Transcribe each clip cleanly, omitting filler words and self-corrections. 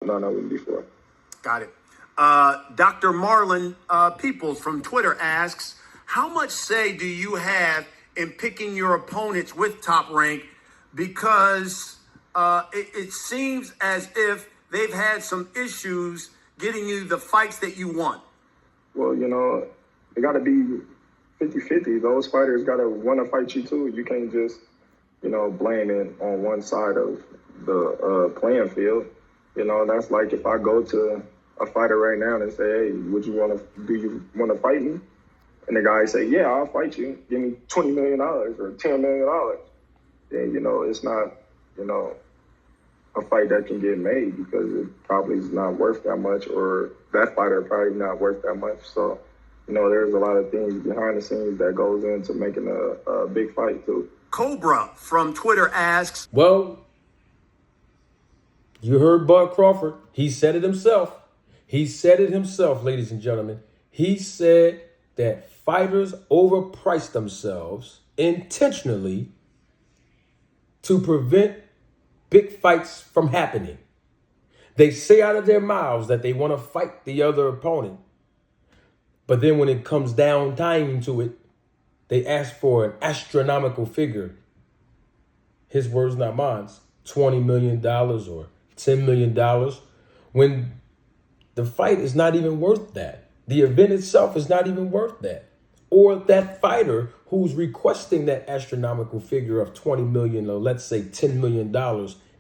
none of them before. Got it. Dr. Marlon Peoples from Twitter asks, how much say do you have in picking your opponents with Top Rank? Because it seems as if they've had some issues getting you the fights that you want. Well, it got to be 50-50. Those fighters got to want to fight you too. You can't just, blame it on one side of the playing field. That's like if I go to a fighter right now and say, hey, do you want to fight me? And the guy say, yeah, I'll fight you. Give me $20 million or $10 million. Then, it's not, a fight that can get made because it probably is not worth that much, or that fighter probably not worth that much. So, there's a lot of things behind the scenes that goes into making a big fight too. Cobra from Twitter asks, well, you heard Bud Crawford. He said it himself. Ladies and gentlemen. He said that fighters overprice themselves intentionally to prevent big fights from happening. They say out of their mouths that they want to fight the other opponent. But then when it comes down time to it, they ask for an astronomical figure. His words, not mine. $20 million or $10 million. When the fight is not even worth that. The event itself is not even worth that. Or that fighter who's requesting that astronomical figure of $20 million, or let's say $10 million,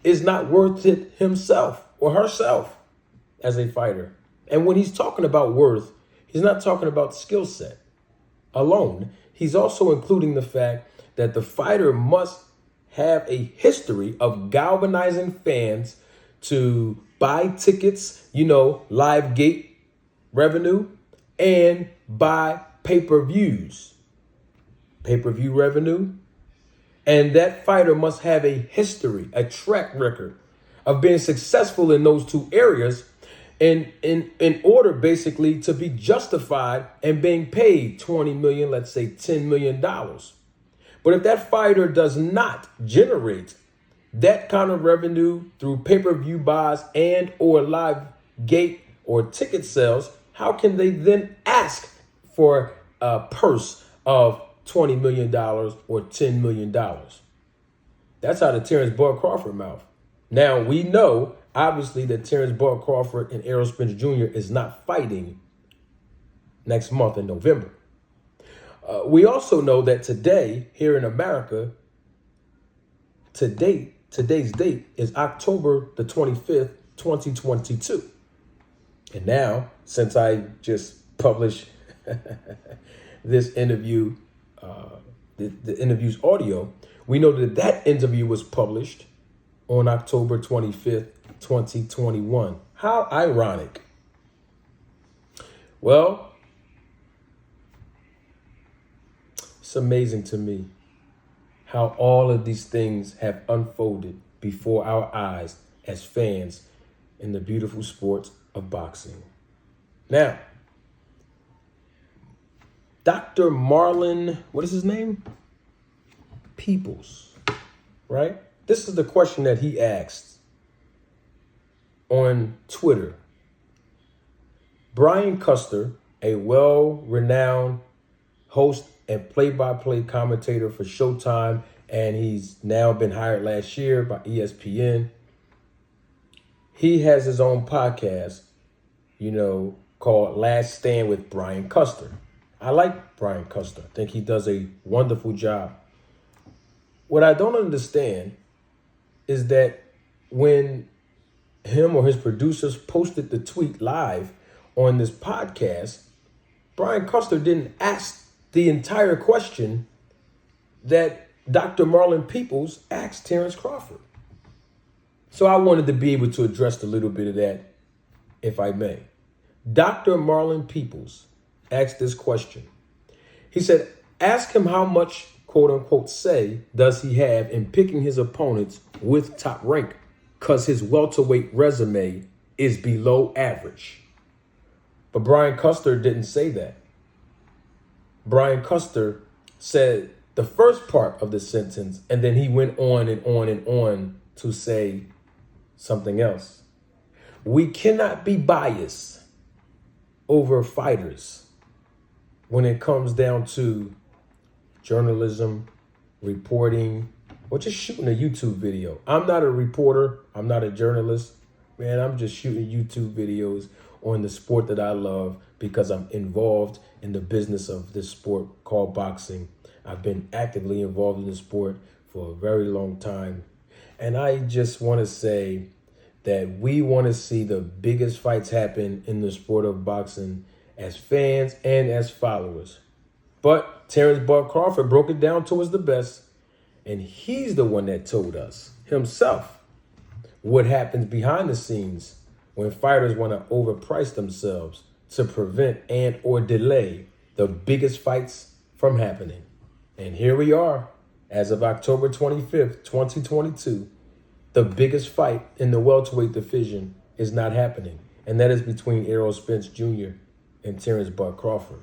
is not worth it himself or herself as a fighter. And when he's talking about worth, he's not talking about skill set alone. He's also including the fact that the fighter must have a history of galvanizing fans to buy tickets, live gate revenue, and buy pay-per-view revenue. And that fighter must have a history, a track record of being successful in those two areas in order basically to be justified and being paid 20 million, let's say $10 million. But if that fighter does not generate that kind of revenue through pay-per-view buys and or live gate or ticket sales, how can they then ask for a purse of $20 million or $10 million? That's out of Terence Bud Crawford mouth. Now, we know, obviously, that Terence Bud Crawford and Errol Spence Jr. is not fighting next month in November. We also know that today, here in America, today's date is October the 25th, 2022. And now, since I just published this interview, the interview's audio, we know that that interview was published on October 25th, 2021. How ironic. Well, it's amazing to me how all of these things have unfolded before our eyes as fans in the beautiful sport of boxing. Now, Dr. Marlon, what is his name? Peoples, right? This is the question that he asked on Twitter. Brian Custer, a well-renowned host and play-by-play commentator for Showtime, and he's now been hired last year by ESPN. He has his own podcast, called Last Stand with Brian Custer. I like Brian Custer. I think he does a wonderful job. What I don't understand is that when him or his producers posted the tweet live on this podcast, Brian Custer didn't ask the entire question that Dr. Marlon Peoples asked Terence Crawford. So I wanted to be able to address a little bit of that, if I may. Dr. Marlon Peoples asked this question. He said, ask him how much, quote unquote, say does he have in picking his opponents with Top Rank, because his welterweight resume is below average. But Brian Custer didn't say that. Brian Custer said the first part of the sentence, and then he went on and on and on to say something else. We cannot be biased over fighters when it comes down to journalism, reporting, or just shooting a YouTube video. I'm not a reporter. I'm not a journalist. Man, I'm just shooting YouTube videos on the sport that I love because I'm involved in the business of this sport called boxing. I've been actively involved in the sport for a very long time. And I just want to say that we want to see the biggest fights happen in the sport of boxing as fans and as followers. But Terence Crawford broke it down to us the best. And he's the one that told us himself what happens behind the scenes when fighters want to overprice themselves to prevent and or delay the biggest fights from happening. And here we are, as of October 25th, 2022, the biggest fight in the welterweight division is not happening. And that is between Errol Spence Jr. and Terence Crawford.